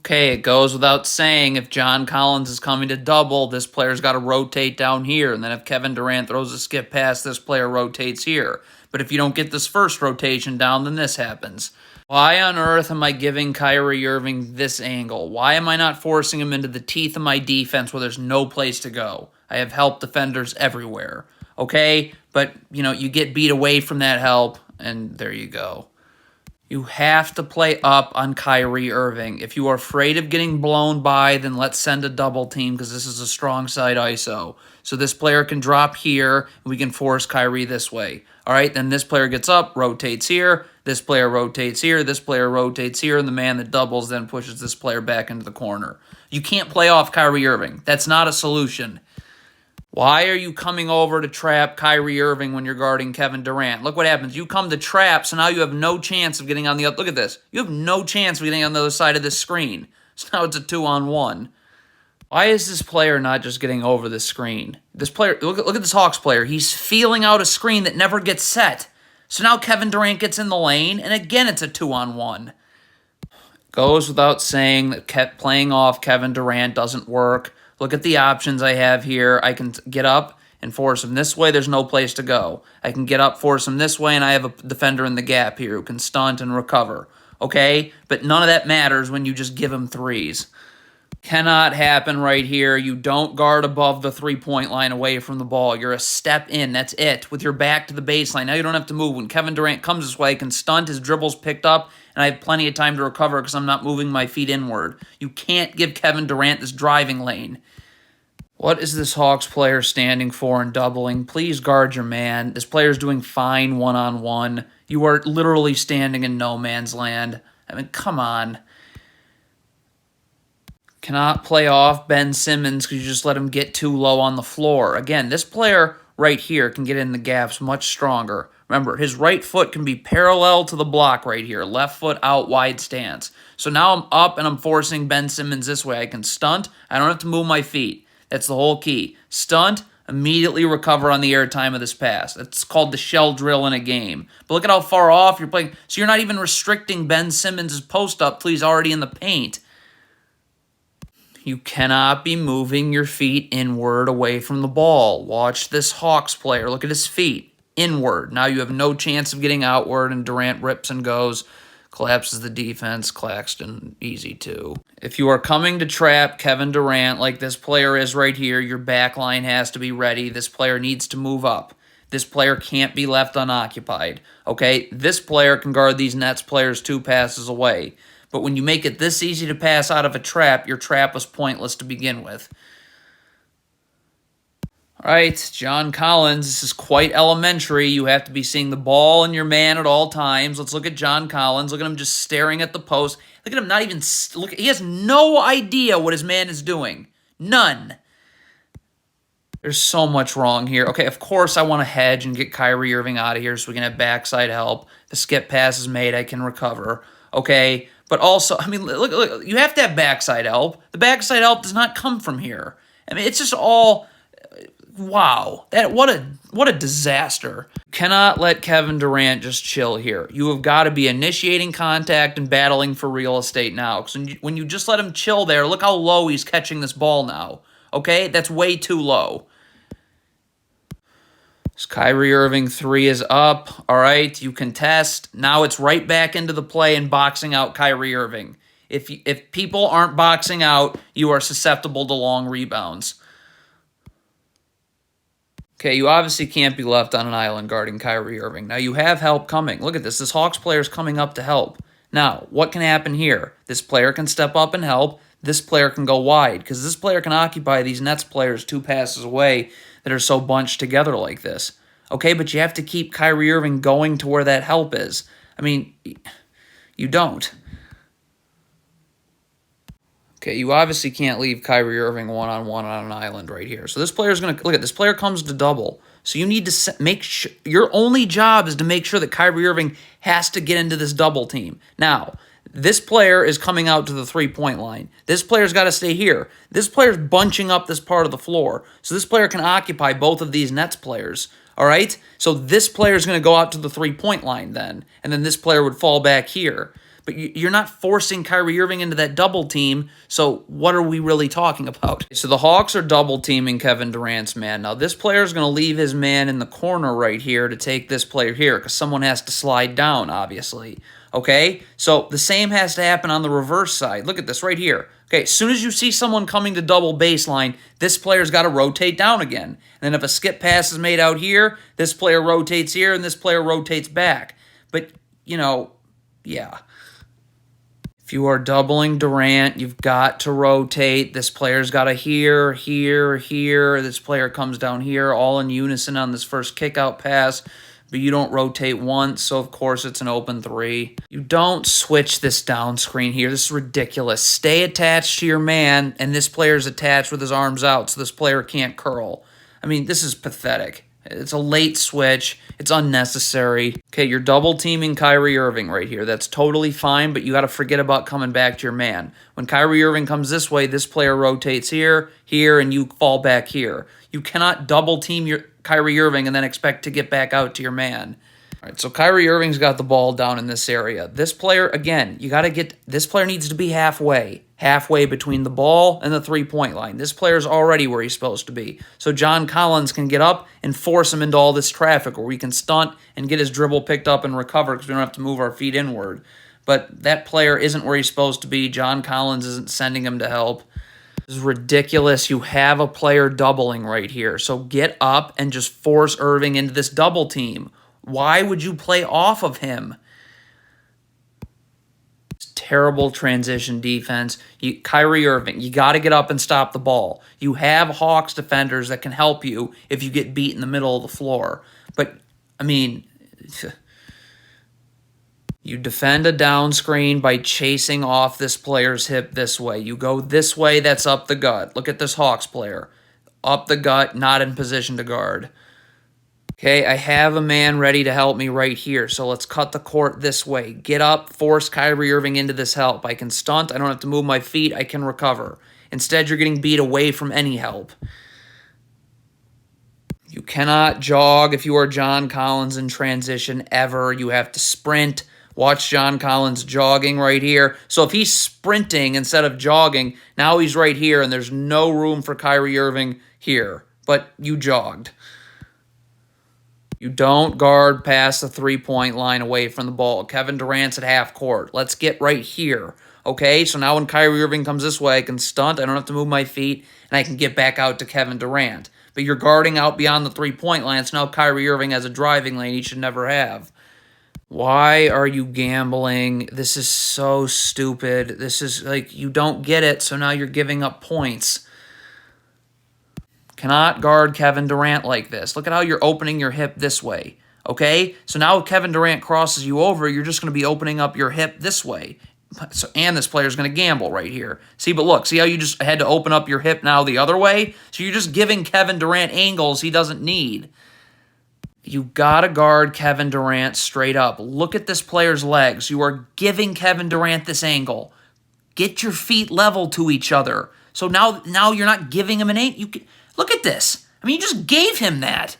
Okay, it goes without saying, if John Collins is coming to double, this player's got to rotate down here. And then if Kevin Durant throws a skip pass, this player rotates here. But if you don't get this first rotation down, then this happens. Why on earth am I giving Kyrie Irving this angle? Why am I not forcing him into the teeth of my defense where there's no place to go? I have help defenders everywhere. Okay? But, you get beat away from that help, and there you go. You have to play up on Kyrie Irving. If you are afraid of getting blown by, then let's send a double team because this is a strong side ISO. So this player can drop here, and we can force Kyrie this way. All right, then this player gets up, rotates here, this player rotates here, this player rotates here, and the man that doubles then pushes this player back into the corner. You can't play off Kyrie Irving. That's not a solution. Why are you coming over to trap Kyrie Irving when you're guarding Kevin Durant? Look what happens. You come to trap, so now you have no chance of getting on the other. Look at this. You have no chance of getting on the other side of this screen. So now it's a 2-on-1. Why is this player not just getting over this screen? This player, look at this Hawks player. He's feeling out a screen that never gets set. So now Kevin Durant gets in the lane, and again it's a 2-on-1. Goes without saying that playing off Kevin Durant doesn't work. Look at the options I have here. I can get up and force him this way. There's no place to go. I can get up, force him this way, and I have a defender in the gap here who can stunt and recover. Okay? But none of that matters when you just give him threes. Cannot happen right here. You don't guard above the three-point line away from the ball. You're a step in. That's it. With your back to the baseline. Now you don't have to move. When Kevin Durant comes this way, I can stunt. His dribble's picked up, and I have plenty of time to recover because I'm not moving my feet inward. You can't give Kevin Durant this driving lane. What is this Hawks player standing for and doubling? Please guard your man. This player's doing fine one-on-one. You are literally standing in no man's land. I mean, come on. Cannot play off Ben Simmons because you just let him get too low on the floor. Again, this player right here can get in the gaps much stronger. Remember, his right foot can be parallel to the block right here. Left foot out, wide stance. So now I'm up and I'm forcing Ben Simmons this way. I can stunt. I don't have to move my feet. That's the whole key. Stunt, immediately recover on the airtime of this pass. That's called the shell drill in a game. But look at how far off you're playing. So you're not even restricting Ben Simmons' post-up till he's already in the paint. You cannot be moving your feet inward away from the ball. Watch this Hawks player. Look at his feet. Inward. Now you have no chance of getting outward, and Durant rips and goes. Collapses the defense. Claxton, easy too. If you are coming to trap Kevin Durant like this player is right here, your back line has to be ready. This player needs to move up. This player can't be left unoccupied. Okay? This player can guard these Nets players 2 passes away. But when you make it this easy to pass out of a trap, your trap was pointless to begin with. All right, John Collins, this is quite elementary. You have to be seeing the ball and your man at all times. Let's look at John Collins. Look at him just staring at the post. Look at him not even... Look, he has no idea what his man is doing. None. There's so much wrong here. Okay, of course I want to hedge and get Kyrie Irving out of here so we can have backside help. The skip pass is made. I can recover. Okay, but also, I mean, look, you have to have backside help. The backside help does not come from here. I mean, it's just all... Wow, what a disaster. Cannot let Kevin Durant just chill here. You have got to be initiating contact and battling for real estate now. Because when you just let him chill there, look how low he's catching this ball now. Okay, that's way too low. This Kyrie Irving 3 is up. All right, you contest. Now it's right back into the play and boxing out Kyrie Irving. If people aren't boxing out, you are susceptible to long rebounds. Okay, you obviously can't be left on an island guarding Kyrie Irving. Now, you have help coming. Look at this. This Hawks player is coming up to help. Now, what can happen here? This player can step up and help. This player can go wide because this player can occupy these Nets players 2 passes away that are so bunched together like this. Okay, but you have to keep Kyrie Irving going to where that help is. I mean, you don't. Okay, you obviously can't leave Kyrie Irving one-on-one on an island right here. So this player's going to... Look at this player comes to double. So you need to make sure... Your only job is to make sure that Kyrie Irving has to get into this double team. Now, this player is coming out to the three-point line. This player's got to stay here. This player's bunching up this part of the floor. So this player can occupy both of these Nets players. All right? So this player's going to go out to the three-point line then. And then this player would fall back here. But you're not forcing Kyrie Irving into that double team, so what are we really talking about? So the Hawks are double teaming Kevin Durant's man. Now this player is going to leave his man in the corner right here to take this player here because someone has to slide down, obviously. Okay, so the same has to happen on the reverse side. Look at this right here. Okay, as soon as you see someone coming to double baseline, this player's got to rotate down again. And then if a skip pass is made out here, this player rotates here and this player rotates back. But, you know, yeah. If you are doubling Durant, you've got to rotate. This player's got to here, here, here. This player comes down here, all in unison on this first kick-out pass. But you don't rotate once, so of course it's an open three. You don't switch this down screen here. This is ridiculous. Stay attached to your man, and this player's attached with his arms out, so this player can't curl. I mean, this is pathetic. It's a late switch. It's unnecessary. Okay, you're double teaming Kyrie Irving right here. That's totally fine, but you got to forget about coming back to your man. When Kyrie Irving comes this way, this player rotates here, here, and you fall back here. You cannot double team your Kyrie Irving and then expect to get back out to your man. All right, so Kyrie Irving's got the ball down in this area. This player, again, you got to get, this player needs to be halfway between the ball and the three-point line. This player's already where he's supposed to be. So John Collins can get up and force him into all this traffic where we can stunt and get his dribble picked up and recover because we don't have to move our feet inward. But that player isn't where he's supposed to be. John Collins isn't sending him to help. This is ridiculous. You have a player doubling right here. So get up and just force Irving into this double team. Why would you play off of him? It's terrible transition defense. Kyrie Irving, you got to get up and stop the ball. You have Hawks defenders that can help you if you get beat in the middle of the floor. But, I mean, you defend a down screen by chasing off this player's hip this way. You go this way, that's up the gut. Look at this Hawks player. Up the gut, not in position to guard. Okay, I have a man ready to help me right here, so let's cut the court this way. Get up, force Kyrie Irving into this help. I can stunt, I don't have to move my feet, I can recover. Instead, you're getting beat away from any help. You cannot jog if you are John Collins in transition ever. You have to sprint. Watch John Collins jogging right here. So if he's sprinting instead of jogging, now he's right here, and there's no room for Kyrie Irving here. But you jogged. You don't guard past the three-point line away from the ball. Kevin Durant's at half court. Let's get right here. Okay, so now when Kyrie Irving comes this way, I can stunt. I don't have to move my feet, and I can get back out to Kevin Durant. But you're guarding out beyond the three-point line, so now Kyrie Irving has a driving lane he should never have. Why are you gambling? This is so stupid. This is like, you don't get it, so now you're giving up points. Cannot guard Kevin Durant like this. Look at how you're opening your hip this way, okay? So now if Kevin Durant crosses you over, you're just going to be opening up your hip this way. So, and this player's going to gamble right here. See, but look, see how you just had to open up your hip now the other way? So you're just giving Kevin Durant angles he doesn't need. You got to guard Kevin Durant straight up. Look at this player's legs. You are giving Kevin Durant this angle. Get your feet level to each other. So now you're not giving him an angle. Look at this. I mean, you just gave him that.